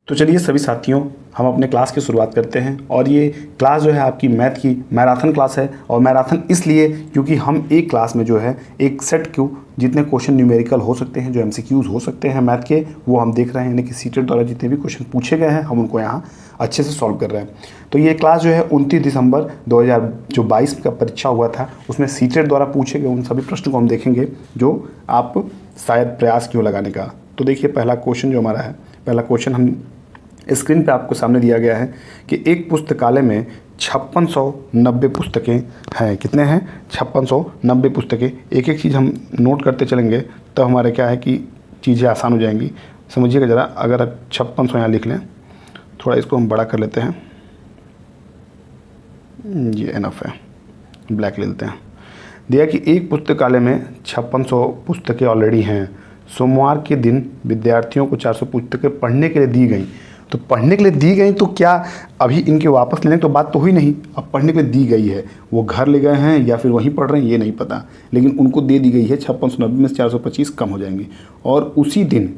तो चलिए सभी साथियों, हम अपने क्लास की शुरुआत करते हैं। और ये क्लास जो है आपकी मैथ की मैराथन क्लास है। और मैराथन इसलिए क्योंकि हम एक क्लास में जो है एक सेट क्यू जितने क्वेश्चन न्यूमेरिकल हो सकते हैं, जो एमसीक्यूज हो सकते हैं मैथ के, वो हम देख रहे हैं। यानी कि सीटेट द्वारा जितने भी क्वेश्चन पूछे गए हैं हम उनको यहाँ अच्छे से सॉल्व कर रहे हैं। तो ये क्लास जो है 29 दिसंबर 2022 का परीक्षा हुआ था, उसमें सीटेट द्वारा पूछे गए उन सभी प्रश्नों को हम देखेंगे जो आप शायद प्रयास क्यों लगाने का। तो देखिए पहला क्वेश्चन जो हमारा है, पहला क्वेश्चन हम स्क्रीन पे आपको सामने दिया गया है कि एक पुस्तकालय में 5690 पुस्तकें हैं। कितने हैं? 5690 पुस्तकें। एक एक चीज़ हम नोट करते चलेंगे तो हमारे क्या है कि चीज़ें आसान हो जाएंगी। समझिएगा ज़रा, अगर आप 5600 यहाँ लिख लें, थोड़ा इसको हम बड़ा कर लेते हैं, ये एनफ है, ब्लैक ले लेते हैं। दिया कि एक पुस्तकालय में 5600 पुस्तकें ऑलरेडी हैं। सोमवार के दिन विद्यार्थियों को 400 पुस्तकें पढ़ने के लिए दी गई। तो पढ़ने के लिए दी गई तो क्या अभी इनके वापस लेने तो बात तो हुई नहीं। अब पढ़ने के लिए दी गई है, वो घर ले गए हैं या फिर वहीं पढ़ रहे हैं ये नहीं पता, लेकिन उनको दे दी गई है। 5690 में से 425 कम हो जाएंगे। और उसी दिन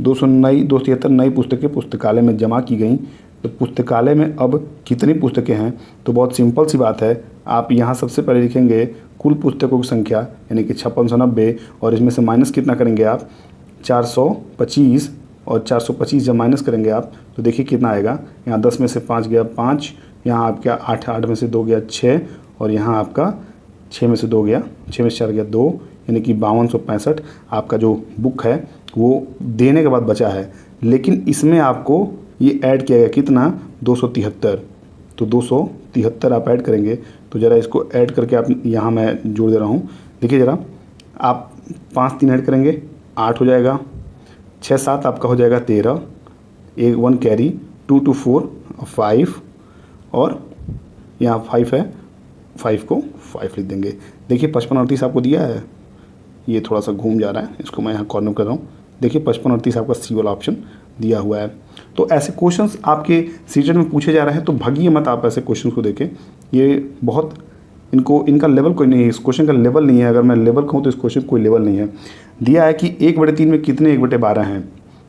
273 नई पुस्तकें पुस्तकालय में जमा की गई। तो पुस्तकालय में अब कितनी पुस्तकें हैं? तो बहुत सिंपल सी बात है, आप यहाँ सबसे पहले लिखेंगे कुल पुस्तकों की संख्या यानी कि 5690, और इसमें से माइनस कितना करेंगे आप? 425, और 425 जब माइनस करेंगे आप तो देखिए कितना आएगा। यहाँ 10 में से 5 गया 5, यहाँ आपका 8 में से 2 गया 6, और यहाँ आपका 6 में से 2 गया, 6 में से 4 गया 2, यानी कि 5265 आपका जो बुक है वो देने के बाद बचा है। लेकिन इसमें आपको ये ऐड किया गया कितना? 273। तो 273 आप ऐड करेंगे। तो ज़रा इसको ऐड करके आप यहाँ मैं जोड़ दे रहा हूँ। देखिए ज़रा, आप 5 3 ऐड करेंगे 8 हो जाएगा, 6 7 आपका हो जाएगा 13, 1 कैरी, 2 2 4 5, और यहाँ 5 है, 5 को 5 लिख देंगे। देखिए 55 38 आपको दिया है, ये थोड़ा सा घूम जा रहा है, इसको मैं यहाँ कॉर्नर कर रहा हूँ। देखिए 55 38 आपका सी वाला ऑप्शन दिया हुआ है। तो ऐसे क्वेश्चंस आपके सीटेट में पूछे जा रहे हैं, तो भागिए मत आप ऐसे क्वेश्चन को देखें। ये बहुत इनका लेवल कोई नहीं है, इस क्वेश्चन का लेवल नहीं है। अगर मैं लेवल कहूँ तो इस क्वेश्चन कोई लेवल नहीं है। दिया है कि 1/3 में कितने 1/12 हैं।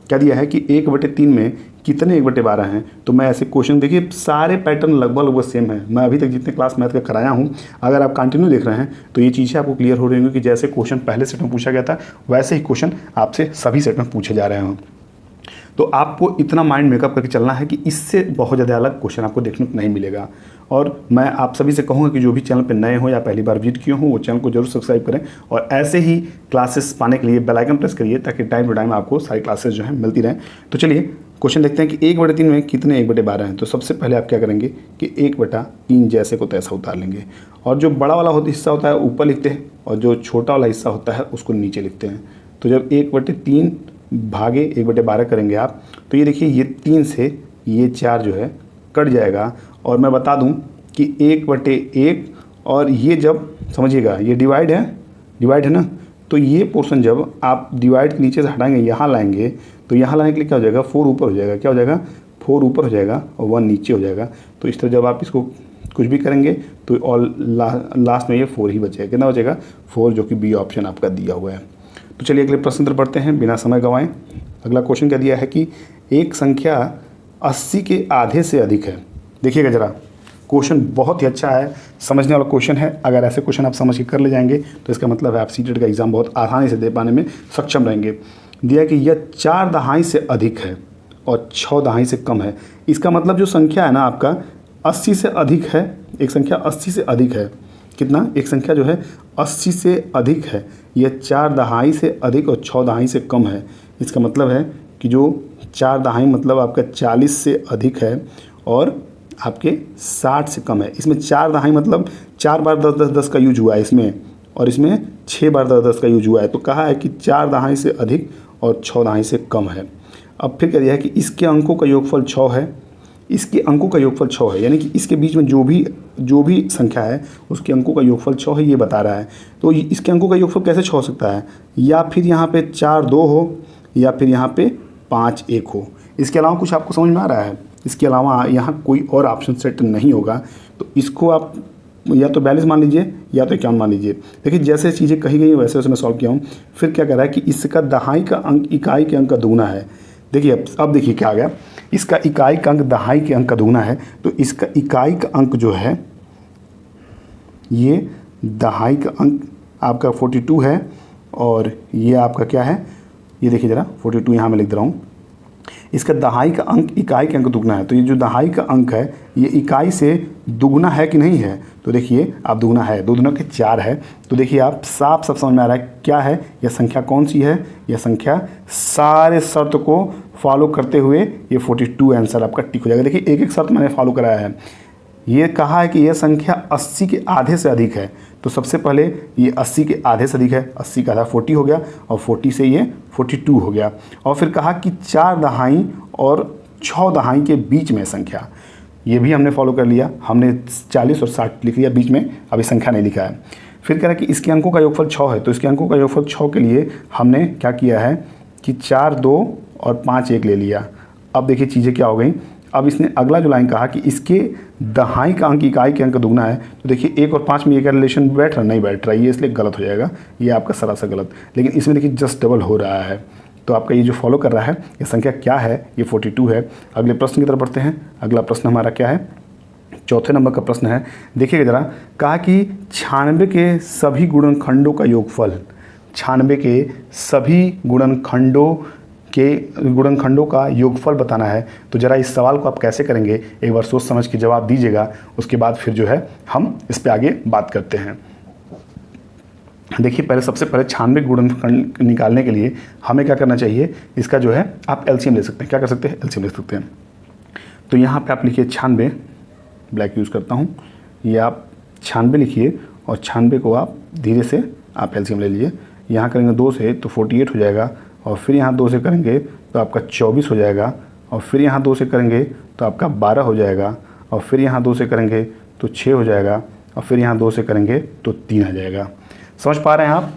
क्या दिया है कि 1/3 में कितने 1/12 हैं। तो मैं ऐसे क्वेश्चन, देखिए सारे पैटर्न लगभग सेम है। मैं अभी तक जितने क्लास मैथ का कराया हूँ, अगर आप कंटिन्यू देख रहे हैं तो ये चीज़ें आपको क्लियर हो रही होंगी कि जैसे क्वेश्चन पहले सेट में पूछा गया था वैसे ही क्वेश्चन आपसे सभी सेट में पूछे जा रहे हैं। तो आपको इतना माइंड मेकअप करके चलना है कि इससे बहुत ज़्यादा अलग क्वेश्चन आपको देखने को नहीं मिलेगा। और मैं आप सभी से कहूँगा कि जो भी चैनल पे नए हो या पहली बार विजिट किए हो वो चैनल को जरूर सब्सक्राइब करें, और ऐसे ही क्लासेस पाने के लिए बेल आइकन प्रेस करिए ताकि टाइम टू टाइम आपको सारी क्लासेस जो है मिलती रहें। तो चलिए क्वेश्चन देखते हैं कि 1/3 में कितने 1/12 हैं। तो सबसे पहले आप क्या करेंगे कि 1/3 जैसे को तैसा उतार लेंगे, और जो बड़ा वाला हिस्सा होता है ऊपर लिखते हैं, और जो छोटा वाला हिस्सा होता है उसको नीचे लिखते हैं। तो जब 1/3 भागे 1/12 करेंगे आप, तो ये देखिए ये 3 से ये 4 जो है कट जाएगा। और मैं बता दूं कि 1/1, और ये जब समझिएगा ये डिवाइड है ना, तो ये पोर्शन जब आप डिवाइड के नीचे से हटाएंगे यहाँ लाएंगे, तो यहाँ लाने के लिए क्या हो जाएगा? 4 ऊपर हो जाएगा। क्या हो जाएगा? 4 ऊपर हो जाएगा और 1 नीचे हो जाएगा। तो इस तरह जब आप इसको कुछ भी करेंगे तो और लास्ट में ये 4 ही बचेगा। कितना बचेगा? 4, जो कि बी ऑप्शन आपका दिया हुआ है। तो चलिए अगले प्रश्न पर पढ़ते हैं बिना समय गंवाएं। अगला क्वेश्चन क्या दिया है कि एक संख्या 80 के आधे से अधिक है। देखिएगा ज़रा, क्वेश्चन बहुत ही अच्छा है, समझने वाला क्वेश्चन है। अगर ऐसे क्वेश्चन आप समझ के कर ले जाएंगे तो इसका मतलब है आप सीटेट का एग्ज़ाम बहुत आसानी से दे पाने में सक्षम रहेंगे। दिया कि यह 4 दहाई से अधिक है और 6 दहाई से कम है। इसका मतलब जो संख्या है ना आपका 80 से अधिक है, एक संख्या 80 से अधिक है। कितना? एक संख्या जो है 80 से अधिक है, यह 4 दहाई से अधिक और 6 दहाई से कम है। इसका मतलब है कि जो 4 दहाई मतलब आपका 40 से अधिक है और आपके 60 से कम है। इसमें 4 दहाई मतलब 4 बार 10 10 10 का यूज हुआ है इसमें, और इसमें 6 बार 10 10 का यूज हुआ है। तो कहा है कि 4 दहाई से अधिक और 6 दहाई से कम है। अब फिर कह दिया है कि इसके अंकों का योगफल 6 है। इसके अंकों का योगफल 6 है, यानी कि इसके बीच में जो भी संख्या है उसके अंकों का योगफल 6 है, ये बता रहा है। तो इसके अंकों का योगफल कैसे 6 हो सकता है? या फिर यहाँ पे 4 2 हो, या फिर यहाँ पे 5 1 हो। इसके अलावा कुछ आपको समझ में आ रहा है? इसके अलावा यहाँ कोई और ऑप्शन सेट नहीं होगा। तो इसको आप या तो 42 मान लीजिए या तो 51 मान लीजिए। देखिए जैसे चीज़ें कही गई हैं वैसे वैसे मैं सॉल्व किया हूँ। फिर क्या कह रहा है कि इसका दहाई का अंक इकाई के अंक का दुगुना है। देखिए अब देखिए क्या आ गया, इसका इकाई का अंक दहाई के अंक का दुगना है, तो इसका इकाई का अंक जो है ये दहाई का अंक आपका 42 है, और ये आपका क्या है, ये देखिए ज़रा 42 यहाँ मैं लिख दे रहा हूँ। इसका दहाई का अंक इकाई के अंक दुगना है, तो ये जो दहाई का अंक है ये इकाई से दुगना है कि नहीं है, तो देखिए आप दुगना है, 2 दूना के 4 है। तो देखिए आप साफ सब समझ में आ रहा है क्या है, यह संख्या कौन सी है, यह संख्या सारे शर्त को फॉलो करते हुए ये 42 आंसर आपका टिक हो जाएगा। देखिए एक एक शर्त मैंने फॉलो कराया है। ये कहा है कि यह संख्या 80 के आधे से अधिक है, तो सबसे पहले ये 80 के आधे से अधिक है, 80 का आधा 40 हो गया, और 40 से ये 42 हो गया। और फिर कहा कि 4 दहाई और 6 दहाई के बीच में संख्या, ये भी हमने फॉलो कर लिया, हमने 40 और 60 लिख लिया बीच में, अभी संख्या नहीं लिखा है। फिर कह रहा है कि इसके अंकों का योगफल 6 है, तो इसके अंकों का योगफल 6 के लिए हमने क्या किया है कि 4 2 और 5 1 ले लिया। अब देखिए चीज़ें क्या हो गई, अब इसने अगला जो लाइन कहा कि इसके दहाई का अंक इकाई के अंक का दुगना है, तो देखिए 1 और 5 में ये क्या रिलेशन बैठ रहा, नहीं बैठ रहा, ये इसलिए गलत हो जाएगा, ये आपका सरासर गलत। लेकिन इसमें देखिए जस्ट डबल हो रहा है, तो आपका ये जो फॉलो कर रहा है ये संख्या क्या है, ये 42 है। अगले प्रश्न की तरफ बढ़ते हैं। अगला प्रश्न हमारा क्या है, चौथे नंबर का प्रश्न है। देखिएगा ज़रा, कहा कि 96 के सभी गुणनखंडों का योगफल, 96 के सभी गुणनखंडों का योगफल बताना है। तो ज़रा इस सवाल को आप कैसे करेंगे एक बार सोच समझ के जवाब दीजिएगा, उसके बाद फिर जो है हम इस पर आगे बात करते हैं। देखिए सबसे पहले 96 गुणनखंड निकालने के लिए हमें क्या करना चाहिए, इसका जो है आप एलसीएम ले सकते हैं। क्या कर सकते हैं, एलसीएम ले सकते हैं। तो यहाँ पे आप लिखिए 96, ब्लैक यूज़ करता हूँ, ये आप 96 लिखिए, और 96 को आप धीरे से आप एलसीएम ले लीजिए। यहाँ करेंगे 2 से तो 48 हो जाएगा, और फिर यहाँ 2 से करेंगे तो आपका 24 हो जाएगा, और फिर यहाँ 2 से करेंगे तो आपका 12 हो जाएगा, और फिर यहाँ 2 से करेंगे तो 6 हो जाएगा, और फिर यहाँ 2 से करेंगे तो 3 आ जाएगा। समझ पा रहे हैं आप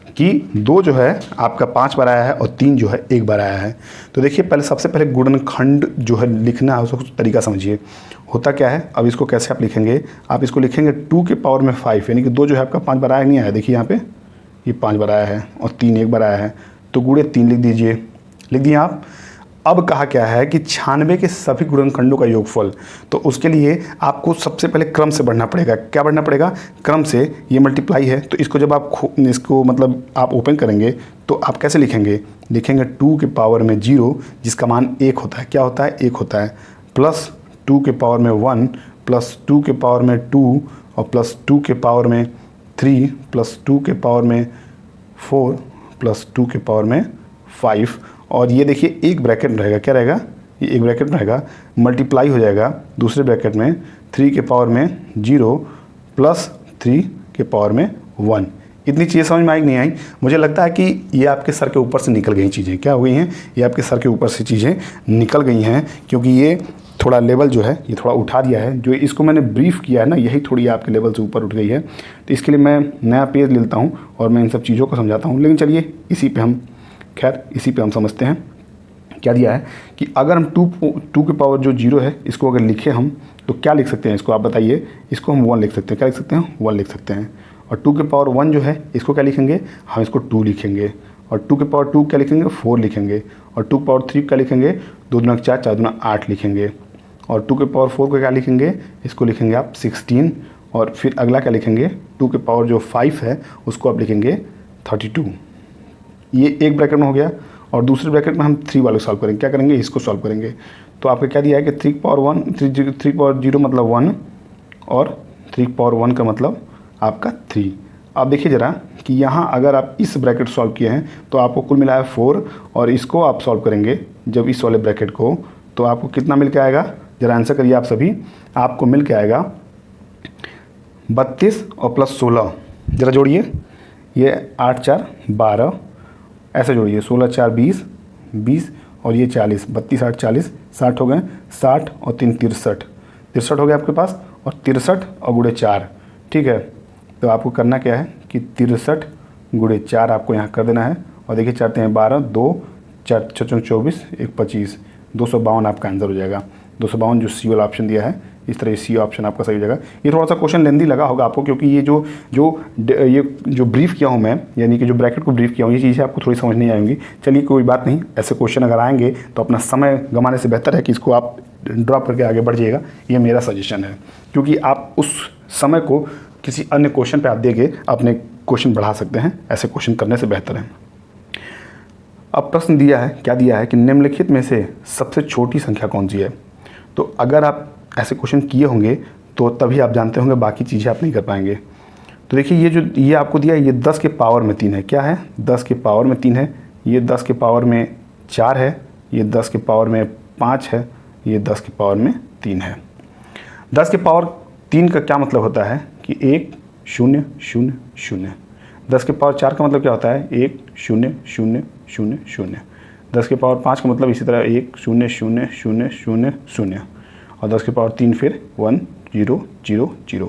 कि 2 जो है आपका 5 बार आया है और 3 जो है 1 बार आया है। तो देखिए पहले सबसे पहले गुणनखंड जो है लिखना है उसका कुछ तरीका समझिए। होता क्या है, अब इसको कैसे आप लिखेंगे, आप इसको लिखेंगे 2 के पावर में 5, यानी कि 2 जो है आपका 5 बार आया नहीं आया, देखिए यहाँ पे ये 5 बार आया है और 3 1 बार आया है, तो गुणे 3 लिख दीजिए, लिख दिए आप। अब कहा क्या है कि 96 के सभी गुणनखंडों का योगफल, तो उसके लिए आपको सबसे पहले क्रम से बढ़ना पड़ेगा। क्या बढ़ना पड़ेगा, क्रम से। ये मल्टीप्लाई है, तो इसको जब आप इसको मतलब आप ओपन करेंगे तो आप कैसे लिखेंगे, लिखेंगे 2 के पावर में 0 जिसका मान 1 होता है। क्या होता है, 1 होता है, प्लस 2 के पावर में 1, प्लस 2 के पावर में 2, और प्लस 2 के पावर में 3, प्लस 2 के पावर में 4, प्लस 2 के पावर में 5। और ये देखिए एक ब्रैकेट में रहेगा, क्या रहेगा, ये एक ब्रैकेट में रहेगा, मल्टीप्लाई हो जाएगा दूसरे ब्रैकेट में 3 के पावर में 0 प्लस 3 के पावर में 1। इतनी चीज़ें समझ में आई नहीं आई, मुझे लगता है कि ये आपके सर के ऊपर से निकल गई चीज़ें। क्या हो गई हैं, ये आपके सर के ऊपर से चीज़ें निकल गई हैं, क्योंकि ये थोड़ा लेवल जो है ये थोड़ा उठा दिया है। जो इसको मैंने ब्रीफ किया है ना, यही थोड़ी आपके लेवल से ऊपर उठ गई है। तो इसके लिए मैं नया पेज लेता हूँ और मैं इन सब चीज़ों को समझाता हूँ। लेकिन चलिए इसी पे हम समझते हैं क्या दिया है कि अगर हम 2 के पावर जो 0 है इसको अगर लिखे हम तो क्या लिख सकते हैं, इसको आप बताइए। इसको हम 1 लिख सकते हैं। क्या लिख सकते हैं, 1 लिख सकते हैं। और 2 के पावर 1 जो है इसको क्या लिखेंगे, हम इसको 2 लिखेंगे। और 2 के पावर 2 क्या लिखेंगे, 4 लिखेंगे। और 2 के पावर 3 क्या लिखेंगे, 2 दूना 4, 4 दूना 8 लिखेंगे। और 2 के पावर 4 को क्या लिखेंगे, इसको लिखेंगे आप 16। और फिर अगला क्या लिखेंगे, 2 के पावर जो 5 है उसको आप लिखेंगे 32। ये एक ब्रैकेट में हो गया। और दूसरे ब्रैकेट में हम 3 वाले सॉल्व करेंगे। क्या करेंगे, इसको सॉल्व करेंगे। तो आपका क्या दिया है कि 3 पावर 0 मतलब 1, और 3 पावर 1 का मतलब आपका 3। अब देखिए ज़रा कि यहाँ अगर आप इस ब्रैकेट सॉल्व किए हैं तो आपको कुल मिला है 4, और इसको आप सॉल्व करेंगे जब इस वाले ब्रैकेट को, तो आपको कितना मिल के आएगा, ज़रा आंसर करिए आप सभी। आपको मिल के आएगा 32 और प्लस 16, ज़रा जोड़िए, ये 8 4 12, ऐसे जोड़िए, 16 4 20, 20 और ये 40, 32 8 40, 60 हो गए, 60 और 3 63 हो गया आपके पास, और 63 और गुणे 4। ठीक है, तो आपको करना क्या है कि 63 गुणे 4 आपको यहाँ कर देना है। और देखिए 4 3 12, 2 4 24, 1 25, 252 आपका आंसर हो जाएगा। 252 जो सी वाला ऑप्शन दिया है इस तरह सी ऑप्शन आपका सही हो जाएगा। ये थोड़ा सा क्वेश्चन लेंदी लगा होगा आपको, क्योंकि ये जो ब्रीफ किया हूँ मैं, यानी कि जो ब्रैकेट को ब्रीफ किया हूँ, ये चीज़ें आपको थोड़ी समझ नहीं आएंगी। चलिए कोई बात नहीं, ऐसे क्वेश्चन अगर आएंगे तो अपना समय गंवाने से बेहतर है कि इसको आप ड्रॉप करके आगे बढ़ जाइएगा, ये मेरा सजेशन है। क्योंकि आप उस समय को किसी अन्य क्वेश्चन पे आप देके अपने क्वेश्चन बढ़ा सकते हैं, ऐसे क्वेश्चन करने से बेहतर है। अब प्रश्न दिया है, क्या दिया है कि निम्नलिखित में से सबसे छोटी संख्या कौन सी है। तो अगर आप ऐसे क्वेश्चन किए होंगे तो तभी आप जानते होंगे, बाकी चीज़ें आप नहीं कर पाएंगे। तो देखिए ये आपको दिया है, ये 10 के पावर में 3 है। क्या है? 10 के पावर में 3 है। ये 10 के पावर में 4 है। ये 10 के पावर में 5 है। ये 10 के पावर में 3 है। 10 के पावर 3 का क्या मतलब होता है कि 1 0 0 0। 10 के पावर 4 का मतलब क्या होता है? 1 0 0 0 0। 10 के पावर 5 का मतलब इसी तरह 1 0 0 0 0 0। और 10 के पावर 3 फिर 1 0 0 0।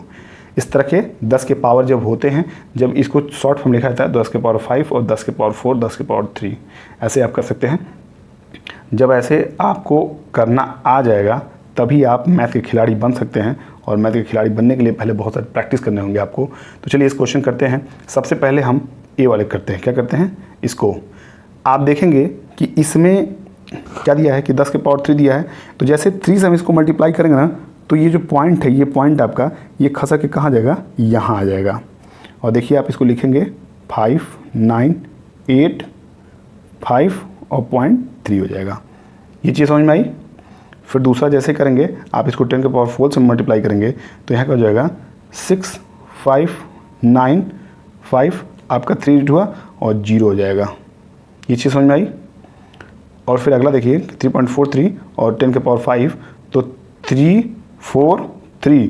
इस तरह के 10 के पावर जब होते हैं, जब इसको शॉर्ट फॉर्म लिखा जाता है 10 के पावर 5 और 10 के पावर 4, 10 के पावर 3, ऐसे आप कर सकते हैं। जब ऐसे आपको करना आ जाएगा तभी आप मैथ के खिलाड़ी बन सकते हैं, और मैथ के खिलाड़ी बनने के लिए पहले बहुत सारे प्रैक्टिस करने होंगे आपको। तो चलिए इस क्वेश्चन करते हैं। सबसे पहले हम ए वाले करते हैं। क्या करते हैं? इसको आप देखेंगे कि इसमें क्या दिया है कि 10 के पावर 3 दिया है। तो जैसे 3 से हम इसको मल्टीप्लाई करेंगे ना, तो ये जो पॉइंट है, ये पॉइंट आपका ये खसक के कहाँ जाएगा? यहाँ आ जाएगा। और देखिए आप इसको लिखेंगे 5 9 8 5 और 0.3 हो जाएगा। ये चीज़ समझ में आई? फिर दूसरा जैसे करेंगे, आप इसको 10 के पावर 4 से मल्टीप्लाई करेंगे तो यहाँ का हो जाएगा 6 5 9 5, आपका 3 डिजिट हुआ और 0 हो जाएगा। ये चीज़ समझ में आई? और फिर अगला देखिए 3.43 और 10 के पावर 5, तो 3 4 3,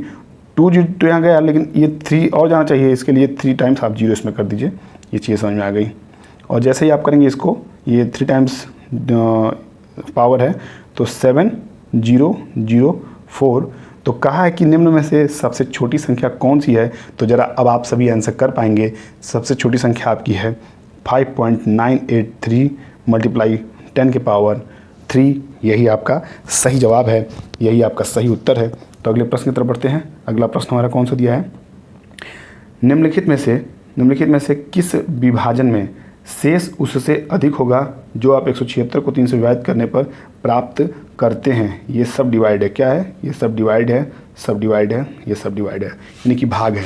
2 डिजिट तो यहाँ गया, लेकिन ये 3 और जाना चाहिए, इसके लिए 3 टाइम्स आप 0 इसमें कर दीजिए। ये चीज़ समझ में आ गई। और जैसे ही आप करेंगे इसको, ये 3 टाइम्स पावर है तो 7 0 0 4। तो कहा है कि निम्न में से सबसे छोटी संख्या कौन सी है। तो ज़रा अब आप सभी आंसर कर पाएंगे। सबसे छोटी संख्या आपकी है 5.983 मल्टीप्लाई 10 के पावर 3। यही आपका सही जवाब है, यही आपका सही उत्तर है। तो अगले प्रश्न की तरफ बढ़ते हैं। अगला प्रश्न हमारा कौन सा दिया है? निम्नलिखित में से किस विभाजन में शेष उससे अधिक होगा जो आप 176 को 3 से विभाजित करने पर प्राप्त करते हैं। ये सब डिवाइड है। क्या है? ये सब डिवाइड है, सब डिवाइड है, ये सब डिवाइड है, यानी कि भाग है।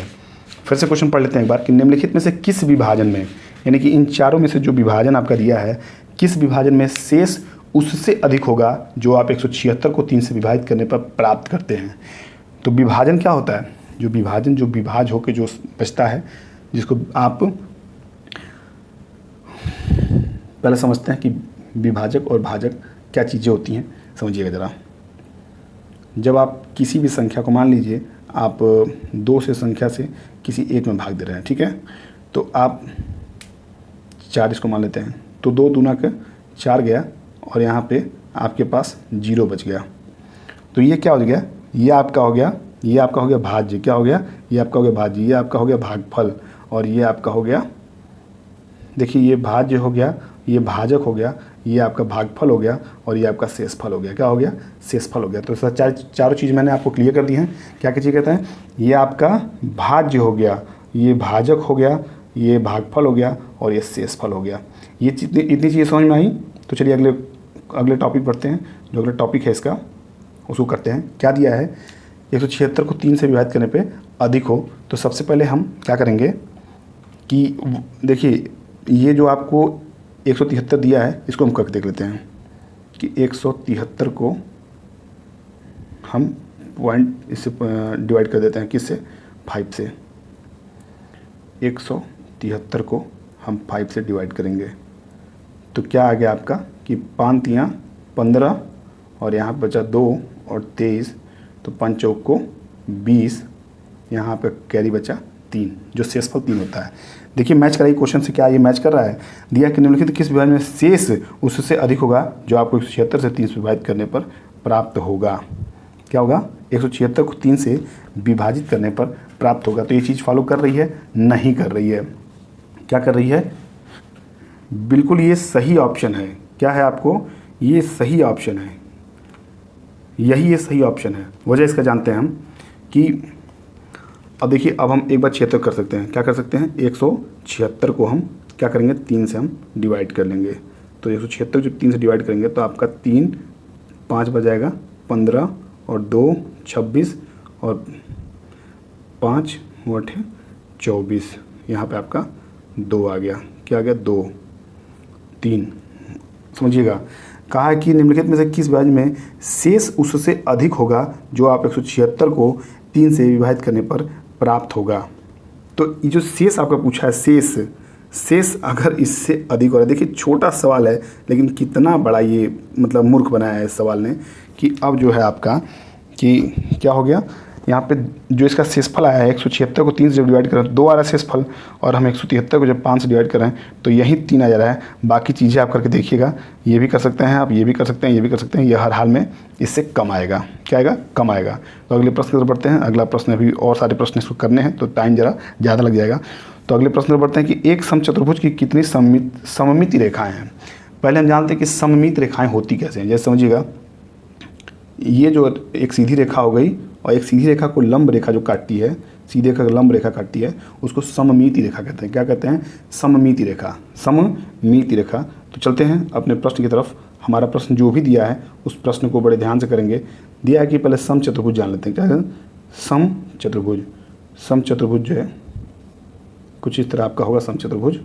फिर से क्वेश्चन पढ़ लेते हैं एक बार कि निम्नलिखित में से किस विभाजन में, यानी कि इन चारों में से जो विभाजन आपका दिया है, किस विभाजन में शेष उससे अधिक होगा जो आप 176 को 3 से विभाजित करने पर प्राप्त करते हैं। तो विभाजन क्या होता है? जो विभाज होकर जो बचता है, जिसको आप पहले समझते हैं कि विभाजक और भाजक क्या चीज़ें होती हैं। समझिएगा ज़रा। जब आप किसी भी संख्या को, मान लीजिए आप 2 से संख्या से किसी एक में भाग दे रहे हैं, ठीक है, तो आप 4 इसको मान लेते हैं, तो 2 दूना का 4 गया और यहाँ पे आपके पास 0 बच गया। तो ये क्या हो गया? ये आपका हो गया, ये आपका हो गया भाज्य। क्या हो गया? ये आपका हो गया भाज्य, ये आपका हो गया भागफल, और ये आपका हो गया, देखिए ये भाज्य हो गया, ये भाजक हो गया, ये आपका भागफल हो गया, और ये आपका शेषफल हो गया। क्या हो गया? शेषफल हो गया। तो सर चारों चीज़ मैंने आपको क्लियर कर दी हैं। क्या क्या चीज़ कहते हैं? ये आपका भाज्य हो गया, ये भाजक हो गया, ये भागफल हो गया, और ये शेषफल हो गया। ये इतनी चीज़ें समझ में आई। तो चलिए अगले टॉपिक पढ़ते हैं। जो अगला टॉपिक है इसका, उसको करते हैं। क्या दिया है? 176 को 3 से विभाजित करने पे अधिक हो। तो सबसे पहले हम क्या करेंगे कि देखिए, ये जो आपको 173 दिया है, इसको हम करके देख लेते हैं कि 173 को हम पॉइंट इससे डिवाइड कर देते हैं। किससे? 5 से। 173 को हम 5 से डिवाइड करेंगे तो क्या आ गया आपका कि 5 तियाँ 15, और यहाँ बचा 2 और 23, तो 5 चौक को 20, यहाँ पे कैरी बचा 3, जो शेषफल 3 होता है। देखिए मैच कराइए क्वेश्चन से, क्या ये मैच कर रहा है? दिया कि निम्नलिखित किस विभाजन में शेष उससे अधिक होगा जो आपको 176 से 3 से विभाजित करने पर प्राप्त होगा। क्या होगा? 176 को 3 से विभाजित करने पर प्राप्त होगा। तो ये चीज़ फॉलो कर रही है? नहीं कर रही है। क्या कर रही है? बिल्कुल ये सही ऑप्शन है। क्या है आपको? ये सही ऑप्शन है। यही ये सही ऑप्शन है। वजह इसका जानते हैं हम कि अब देखिए, अब हम एक बार 76 कर सकते हैं। क्या कर सकते हैं, 176 को हम क्या करेंगे, 3 से हम डिवाइड कर लेंगे। तो 176 जब 3 से डिवाइड करेंगे तो आपका 3 5 बजाएगा 15 और 2 26 और 5 वट है 24। यहाँ पे आपका 2 आ गया। क्या आ गया, 2 3। समझिएगा, कहा है कि निम्नलिखित में से किस विभाजन में शेष उससे अधिक होगा जो आप 176 को 3 से विभाजित करने पर प्राप्त होगा। तो ये जो शेष आपका पूछा है, शेष अगर इससे अधिक हो रहा है, देखिए छोटा सवाल है लेकिन कितना बड़ा ये मतलब मूर्ख बनाया है इस सवाल ने कि अब जो है आपका कि क्या हो गया, यहाँ पे जो इसका शेषफल आया है 176 को 3 से डिवाइड कर रहे हैं 2 आ रहा है शेषफल, और हम 173 को जब 5 से डिवाइड कर रहे हैं तो यही 3 आ जा रहा है। बाकी चीज़ें आप करके देखिएगा, ये भी कर सकते हैं आप, ये भी कर सकते हैं, ये भी कर सकते हैं, ये हर हाल में इससे कम आएगा। क्या आएगा, कम आएगा। तो अगले प्रश्न की तरफ बढ़ते हैं। अगला प्रश्न, अभी और सारे प्रश्न इसको करने हैं तो टाइम ज़रा ज़्यादा लग जाएगा। तो अगले प्रश्न पर बढ़ते हैं कि एक समचतुर्भुज की कितनी सममिति रेखाएँ हैं। पहले हम जानते हैं कि सममित रेखाएँ होती कैसे हैं। जैसे समझिएगा, ये जो एक सीधी रेखा हो गई और एक सीधी रेखा को लंब रेखा जो काटती है, सीधी रेखा को लंब रेखा काटती है, उसको सममिति रेखा कहते हैं। क्या कहते हैं, सममिति रेखा, सममिति रेखा। तो चलते हैं अपने प्रश्न की तरफ। हमारा प्रश्न जो भी दिया है उस प्रश्न को बड़े ध्यान से करेंगे। दिया है कि पहले समचतुर्भुज जान लेते हैं। क्या है समचतुर्भुज? समचतुर्भुज जो है कुछ इस तरह आपका होगा समचतुर्भुज,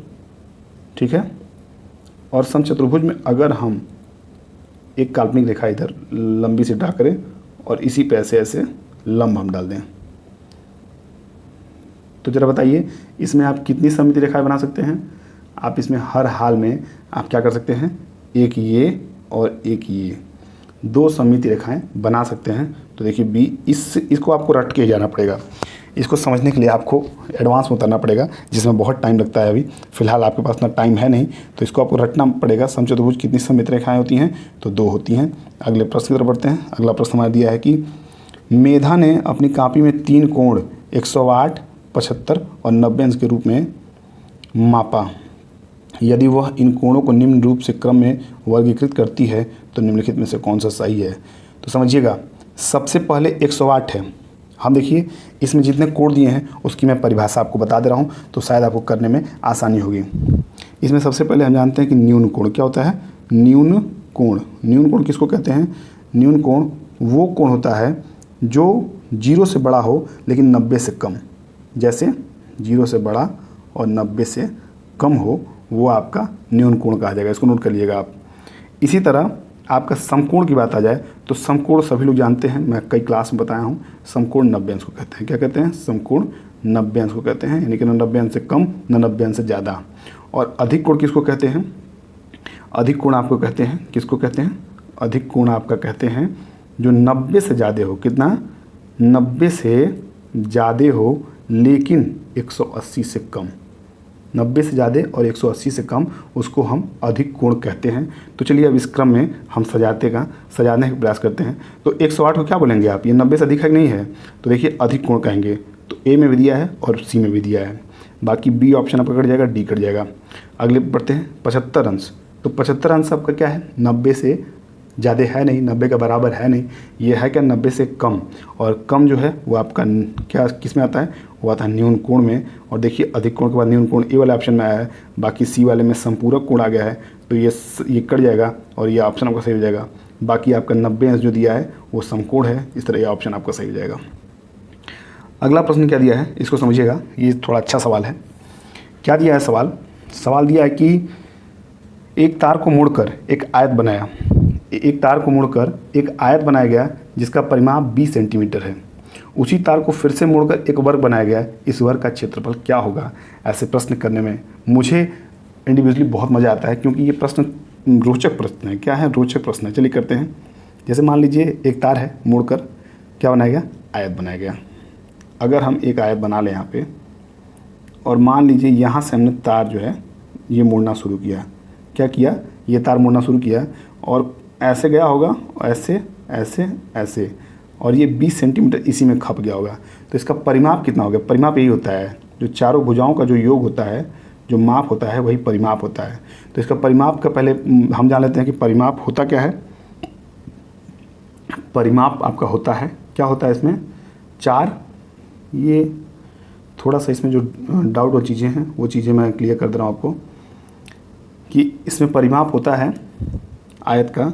ठीक है। और समचतुर्भुज में अगर हम एक काल्पनिक रेखा इधर लंबी से ड्रा करें और इसी पे ऐसे लंब हम डाल दें, तो जरा बताइए इसमें आप कितनी सममिति रेखाएं बना सकते हैं। आप इसमें हर हाल में आप क्या कर सकते हैं, एक ये और एक ये 2 सममिति रेखाएं बना सकते हैं। तो देखिए बी, इसको आपको रट के जाना पड़ेगा। इसको समझने के लिए आपको एडवांस में उतरना पड़ेगा, जिसमें बहुत टाइम लगता है। अभी फ़िलहाल आपके पास इतना टाइम है नहीं, तो इसको आपको रटना पड़ेगा। समचतुर्भुज कितनी सममिति रेखाएं होती हैं, तो 2 होती हैं। अगले प्रश्न की तरफ बढ़ते हैं। अगला प्रश्न हमारा दिया है कि मेधा ने अपनी कॉपी में 3 कोण 108, 75 और 90 अंश के रूप में मापा। यदि वह इन कोणों को निम्न रूप से क्रम में वर्गीकृत करती है तो निम्नलिखित में से कौन सा सही है। तो समझिएगा, सबसे पहले 108 है। हम देखिए इसमें जितने कोण दिए हैं उसकी मैं परिभाषा आपको बता दे रहा हूँ, तो शायद आपको करने में आसानी होगी। इसमें सबसे पहले हम जानते हैं कि न्यून कोण क्या होता है। न्यून कोण, न्यून कोण किसको कहते हैं? न्यून कोण वो कोण होता है जो 0 से बड़ा हो लेकिन 90 से कम। जैसे 0 से बड़ा और 90 से कम हो, वो आपका न्यून कोण कहा जाएगा। इसको नोट कर लीजिएगा आप। इसी तरह आपका समकोण की बात आ जाए तो समकोण सभी लोग जानते हैं, मैं कई क्लास में बताया हूँ। समकोण 90 अंश को कहते हैं। क्या कहते हैं? समकोण 90 अंश को कहते हैं, यानी कि न 90 अंश से कम न 90 अंश से ज़्यादा। और अधिक कोण किसको कहते हैं? अधिक कोण आपको कहते हैं, किसको कहते हैं? अधिक कोण आपका कहते हैं जो 90 से ज़्यादा हो। कितना? 90 से ज़्यादा हो लेकिन 180 से कम। 90 से ज़्यादा और 180 से कम, उसको हम अधिक कोण कहते हैं। तो चलिए अब इस क्रम में हम सजाने का प्रयास करते हैं। तो 108 को क्या बोलेंगे आप? ये 90 से अधिक है कि नहीं है? तो देखिए अधिक कोण कहेंगे। तो ए में भी दिया है और सी में भी दिया है, बाकी बी ऑप्शन आपका कट जाएगा, डी कट जाएगा। अगले बढ़ते हैं 75 अंश। तो 75 अंश आपका क्या है? 90 से ज़्यादा है नहीं, 90 का बराबर है नहीं, ये है क्या? 90 से कम। और कम जो है वो आपका क्या किस में आता है? वो आता है न्यून कोण में। और देखिए अधिक कोण के बाद न्यून कोण ए वाले ऑप्शन में आया है, बाकी सी वाले में संपूरक कोण आ गया है। तो ये कट जाएगा और ये ऑप्शन आपका सही हो जाएगा। बाकी आपका 90 अंश जो दिया है वो समकोण है, इस तरह ये ऑप्शन आपका सही हो जाएगा। अगला प्रश्न क्या दिया है इसको समझिएगा, ये थोड़ा अच्छा सवाल है। क्या दिया है सवाल दिया है कि एक तार को मोड़कर एक आयत बनाया गया जिसका परिमाप 20 सेंटीमीटर है। उसी तार को फिर से मोड़कर एक वर्ग बनाया गया, इस वर्ग का क्षेत्रफल क्या होगा? ऐसे प्रश्न करने में मुझे इंडिविजुअली बहुत मज़ा आता है, क्योंकि ये प्रश्न रोचक प्रश्न है। क्या है? रोचक प्रश्न है। चलिए करते हैं। जैसे मान लीजिए एक तार है, मोड़कर क्या बनाया गया? आयत बनाया गया। अगर हम एक आयत बना लें यहाँ पे, और मान लीजिए यहाँ से हमने तार जो है ये मोड़ना शुरू किया। क्या किया? ये तार मोड़ना शुरू किया और ऐसे गया होगा, ऐसे ऐसे ऐसे, और ये 20 सेंटीमीटर इसी में खप गया होगा। तो इसका परिमाप कितना हो गया? परिमाप यही होता है, जो चारों भुजाओं का जो योग होता है, जो माप होता है, वही परिमाप होता है। तो इसका परिमाप का पहले हम जान लेते हैं कि परिमाप होता क्या है। परिमाप आपका होता है, क्या होता है इसमें 4, ये थोड़ा सा इसमें जो डाउट और चीज़ें हैं वो चीज़ें मैं क्लियर कर दे रहा हूँ आपको कि इसमें परिमाप होता है आयत का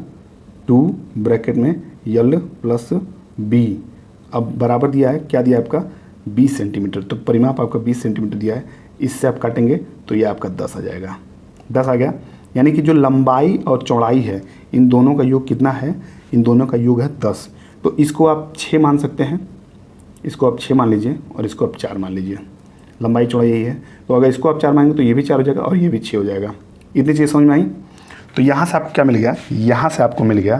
2 ब्रैकेट में यल प्लस बी, अब बराबर दिया है, क्या दिया है आपका 20 सेंटीमीटर, तो परिमाप आपका 20 सेंटीमीटर दिया है, इससे आप काटेंगे तो ये आपका 10 आ जाएगा, 10 आ गया। यानी कि जो लंबाई और चौड़ाई है इन दोनों का योग कितना है, इन दोनों का योग है 10, तो इसको आप 6 मान सकते हैं, इसको आप 6 मान लीजिए और इसको आप 4 मान लीजिए, लंबाई चौड़ाई यही है, तो अगर इसको आप 4 मानेंगे तो ये भी 4 हो जाएगा और ये भी 6 हो जाएगा। इतनी चीज़ समझ में आई। तो यहाँ से आपको क्या मिल गया, यहाँ से आपको मिल गया,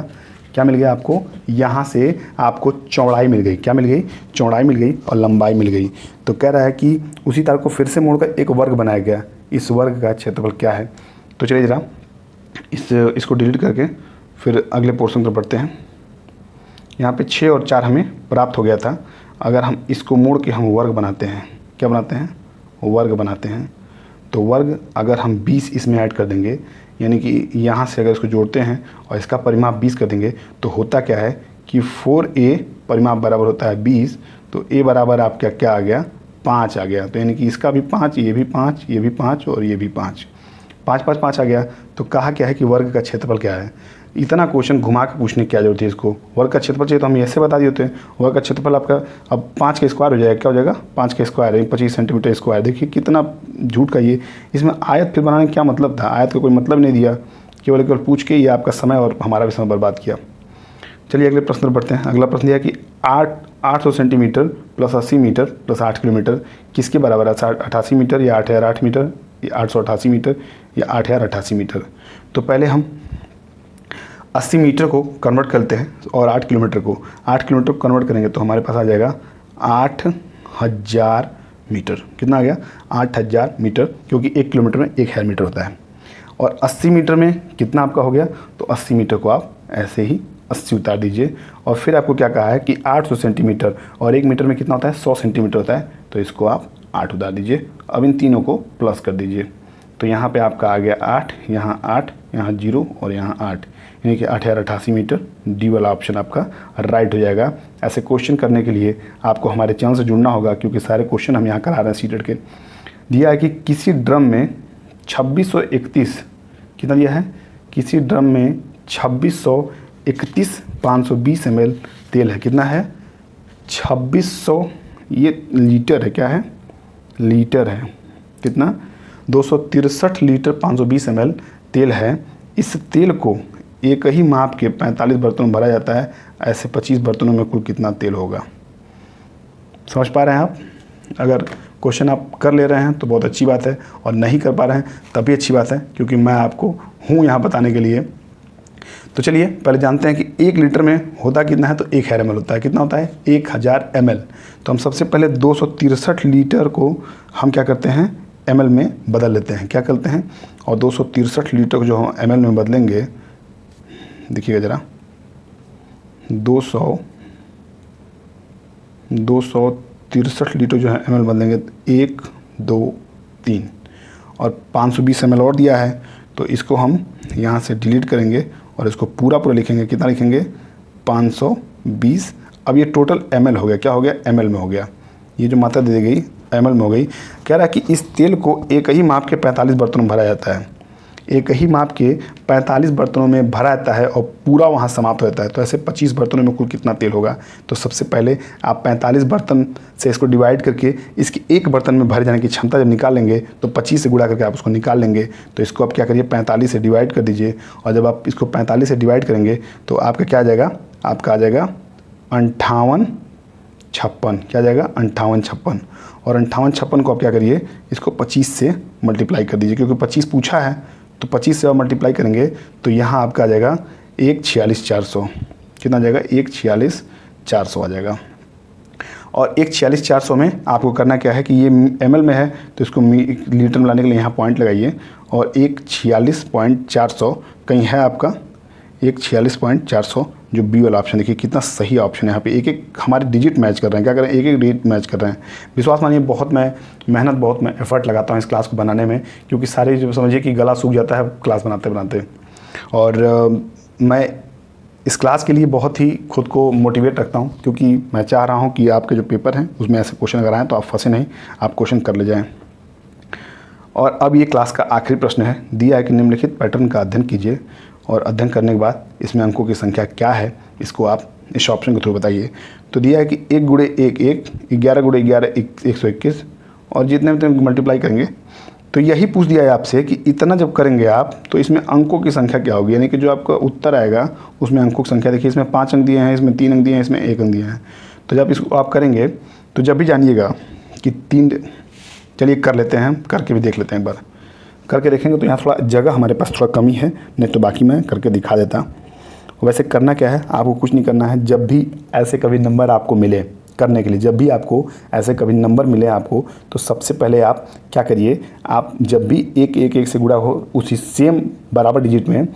क्या मिल गया आपको, यहाँ से आपको चौड़ाई मिल गई, क्या मिल गई, चौड़ाई मिल गई और लंबाई मिल गई। तो कह रहा है कि उसी तार को फिर से मोड़कर एक वर्ग बनाया गया, इस वर्ग का क्षेत्रफल क्या है। तो चलिए ज़रा इसको डिलीट करके फिर अगले पोर्शन पर बढ़ते हैं। यहाँ पे 6 और 4 हमें प्राप्त हो गया था, अगर हम इसको मोड़ के हम वर्ग बनाते हैं, क्या बनाते हैं, वर्ग बनाते हैं, तो वर्ग अगर हम 20 इसमें ऐड कर देंगे, यानी कि यहाँ से अगर इसको जोड़ते हैं और इसका परिमाप 20 कर देंगे तो होता क्या है कि 4a परिमाप बराबर होता है 20, तो a बराबर आपका क्या आ गया, 5 आ गया। तो यानी कि इसका भी 5, ये भी 5, ये भी 5 और ये भी 5, 5 5 5 आ गया। तो कहा क्या है कि वर्ग का क्षेत्रफल क्या है। इतना क्वेश्चन घुमा के पूछने की क्या जरूरत है इसको, वर्ग का क्षेत्रफल चाहिए तो हम ऐसे बता दिए होते हैं। वर्ग का क्षेत्रफल आपका अब 5 का स्क्वायर हो जाएगा, क्या हो जाएगा 5 का स्क्वायर, 25 सेंटीमीटर स्क्वायर। देखिए कितना झूठ का ये, इसमें आयत फिर बनाने का क्या मतलब था, आयत का कोई मतलब नहीं दिया, केवल केवल पूछ के ये आपका समय और हमारा भी समय बर्बाद किया। चलिए अगले प्रश्न पर बढ़ते हैं। अगला प्रश्न दिया कि 800 centimetre plus 80 metre plus 8 kilometre किसके बराबर है, 88 मीटर या 8008 मीटर या 888 मीटर या 8088 मीटर। तो पहले हम 80 मीटर को कन्वर्ट करते हैं और 8 किलोमीटर को कन्वर्ट करेंगे तो हमारे पास आ जाएगा 8000 मीटर। कितना आ गया, 8000 मीटर, क्योंकि 1 किलोमीटर में 1000 मीटर होता है। और 80 मीटर में कितना आपका हो गया, तो 80 मीटर को आप ऐसे ही 80 उतार दीजिए। और फिर आपको क्या कहा है कि 800 सेंटीमीटर और 1 मीटर में कितना होता है, 100 सेंटीमीटर होता है, तो इसको आप 8 उतार दीजिए। अब इन तीनों को प्लस कर दीजिए, तो यहाँ पे आपका आ गया 8, यहाँ 8, यहाँ 0 और यहाँ 8, यानी कि 8088 मीटर। डी वाला ऑप्शन आपका राइट हो जाएगा। ऐसे क्वेश्चन करने के लिए आपको हमारे चैनल से जुड़ना होगा, क्योंकि सारे क्वेश्चन हम यहाँ करा रहे हैं सीटेट के। दिया है कि किसी ड्रम में 2631, कितना दिया है, किसी ड्रम में 2631 520 ml तेल है। कितना है, 2600, ये लीटर है, क्या है, लीटर है। कितना, 263 लीटर 520 ml तेल है। इस तेल को एक ही माप के 45 बर्तनों में भरा जाता है, ऐसे 25 बर्तनों में कुल कितना तेल होगा। समझ पा रहे हैं आप। अगर क्वेश्चन आप कर ले रहे हैं तो बहुत अच्छी बात है, और नहीं कर पा रहे हैं तभी अच्छी बात है, क्योंकि मैं आपको हूँ यहाँ बताने के लिए। तो चलिए पहले जानते हैं कि 1 लीटर में होता कितना है, तो 1000 ml होता है। कितना होता है, 1000 ml। तो हम सबसे पहले 263 लीटर को हम क्या करते हैं, ml में बदल लेते हैं, क्या करते हैं, और 263 लीटर को जो हम ml में बदलेंगे, देखिएगा ज़रा, 263 लीटर जो है ml बदलेंगे, 1 2 3 और 520 ml और दिया है, तो इसको हम यहाँ से डिलीट करेंगे और इसको पूरा लिखेंगे। कितना लिखेंगे, 520। अब ये टोटल ml हो गया, क्या हो गया, ml में हो गया। ये जो मात्रा दे दी गई ml में हो गई। कह रहा है कि इस तेल को एक ही माप के 45 बर्तनों में भरा जाता है, एक ही माप के 45 बर्तनों में भरा जाता है और पूरा वहाँ समाप्त हो जाता है। तो ऐसे 25 बर्तनों में कुल कितना तेल होगा। तो सबसे पहले आप 45 बर्तन से इसको डिवाइड करके इसकी एक बर्तन में भरे जाने की क्षमता जब निकाल लेंगे तो 25 से गुणा करके आप उसको निकाल लेंगे। तो इसको आप क्या करिए, 45 से डिवाइड कर दीजिए, और जब आप इसको 45 से डिवाइड करेंगे तो आपका क्या आ जाएगा, आपका आ जाएगा 58 56, क्या जाएगा 58 56। और 58 56 को आप क्या करिए, इसको 25 से मल्टीप्लाई कर दीजिए, क्योंकि 25 पूछा है, तो 25 से आप मल्टीप्लाई करेंगे तो यहाँ आपका आ जाएगा 146,400। कितना आ जाएगा, 146,400 आ जाएगा। और 146,400 में आपको करना क्या है कि ये ml में है तो इसको लीटर में लाने के लिए यहाँ पॉइंट लगाइए, और 146.400 कहीं है आपका, 146.400 जो बी वाला ऑप्शन। देखिए कितना सही ऑप्शन है। यहाँ पे एक एक हमारे डिजिट मैच कर रहे हैं, क्या करें, एक एक डिजिट मैच कर रहे हैं। विश्वास मानिए बहुत मैं मेहनत, बहुत मैं एफर्ट लगाता हूँ इस क्लास को बनाने में, क्योंकि सारे जो समझिए कि गला सूख जाता है क्लास बनाते बनाते। और मैं इस क्लास के लिए बहुत ही खुद को मोटिवेट रखता हूँ, क्योंकि मैं चाह रहा हूँ कि आपके जो पेपर हैं उसमें ऐसे क्वेश्चन अगर आएँ तो आप फंसे नहीं, आप क्वेश्चन कर ले जाएँ। और अब ये क्लास का आखिरी प्रश्न है। दिया है कि निम्नलिखित पैटर्न का अध्ययन कीजिए और अध्ययन करने के बाद इसमें अंकों की संख्या क्या है, इसको आप इस ऑप्शन के थ्रू बताइए। तो दिया है कि 1 गुणे 1 1, 11 गुणे 11 121, और जितने भी मल्टीप्लाई करेंगे तो यही पूछ दिया है आपसे कि इतना जब करेंगे आप तो इसमें अंकों की संख्या क्या होगी, यानी कि जो आपका उत्तर आएगा उसमें अंकों की संख्या। देखिए इसमें 5 अंक दिए हैं, इसमें 3 अंक दिए हैं, इसमें 1 अंक दिए हैं। तो जब इसको आप करेंगे तो जब भी जानिएगा कि 3, चलिए कर लेते हैं, करके भी देख लेते हैं, एक बार करके देखेंगे। तो यहाँ थोड़ा जगह हमारे पास थोड़ा कमी है, नहीं तो बाकी मैं करके दिखा देता। वैसे करना क्या है, आपको कुछ नहीं करना है। जब भी ऐसे कभी नंबर आपको मिले करने के लिए, जब भी आपको ऐसे कभी नंबर मिले आपको, तो सबसे पहले आप क्या करिए, आप जब भी 1 1 1 से गुणा हो उसी सेम बराबर डिजिट में,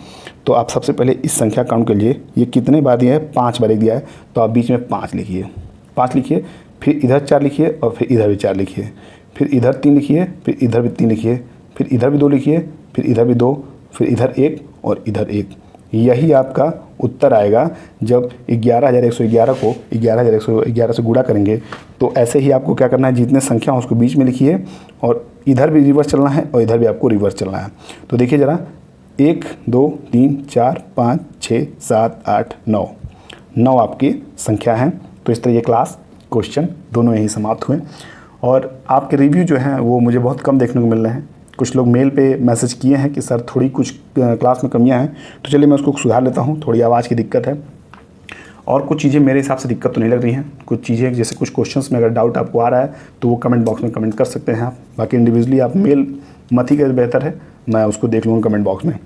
तो आप सबसे पहले इस संख्या काउंट कर लिए। ये कितने बार दिया है, 5 बार दिया है, तो आप बीच में 5 लिखिए, 5 लिखिए, फिर इधर 4 लिखिए और फिर इधर भी 4 लिखिए, फिर इधर 3 लिखिए, फिर इधर भी 3 लिखिए, फिर इधर भी 2 लिखिए, फिर इधर भी 2, फिर इधर 1 और इधर 1। यही आपका उत्तर आएगा। जब 11,111 को 11,111 से गुणा करेंगे तो ऐसे ही आपको क्या करना है, जितने संख्या हो उसको बीच में लिखिए और इधर भी रिवर्स चलना है और इधर भी आपको रिवर्स चलना है। तो देखिए ज़रा, 1 2 3 4 5 6 7 8 9 आपकी संख्या हैं। तो इस तरह ये क्लास क्वेश्चन दोनों यही समाप्त हुए। और आपके रिव्यू जो हैं वो मुझे बहुत कम देखने को मिल रहे हैं। कुछ लोग मेल पे मैसेज किए हैं कि सर थोड़ी कुछ क्लास में कमियां हैं, तो चलिए मैं उसको सुधार लेता हूं। थोड़ी आवाज़ की दिक्कत है और कुछ चीज़ें मेरे हिसाब से दिक्कत तो नहीं लग रही हैं। कुछ चीज़ें जैसे कुछ क्वेश्चंस में अगर डाउट आपको आ रहा है तो वो कमेंट बॉक्स में कमेंट कर सकते हैं आप। बाकी इंडिविजुअली आप मेल मत ही करें, बेहतर है, मैं उसको देख लूँगा कमेंट बॉक्स में।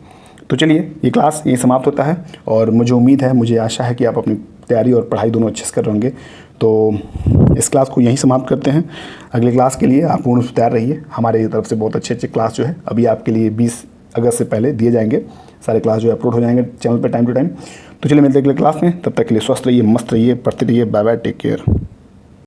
तो चलिए ये क्लास यही समाप्त होता है और मुझे उम्मीद है, मुझे आशा है कि आप अपनी तैयारी और पढ़ाई दोनों अच्छे से कर रहे होंगे। तो इस क्लास को यहीं समाप्त करते हैं। अगले क्लास के लिए आप पूर्ण रूप से तैयार रहिए। हमारे तरफ से बहुत अच्छे क्लास जो है अभी आपके लिए 20 अगस्त से पहले दिए जाएंगे। सारे क्लास जो है अपलोड हो जाएंगे चैनल पर टाइम टू टाइम। तो चलिए मिलते हैं अगले क्लास में, तब तक के लिए स्वस्थ रहिए, मस्त रहिए, पढ़ते रहिए। Bye bye, take care.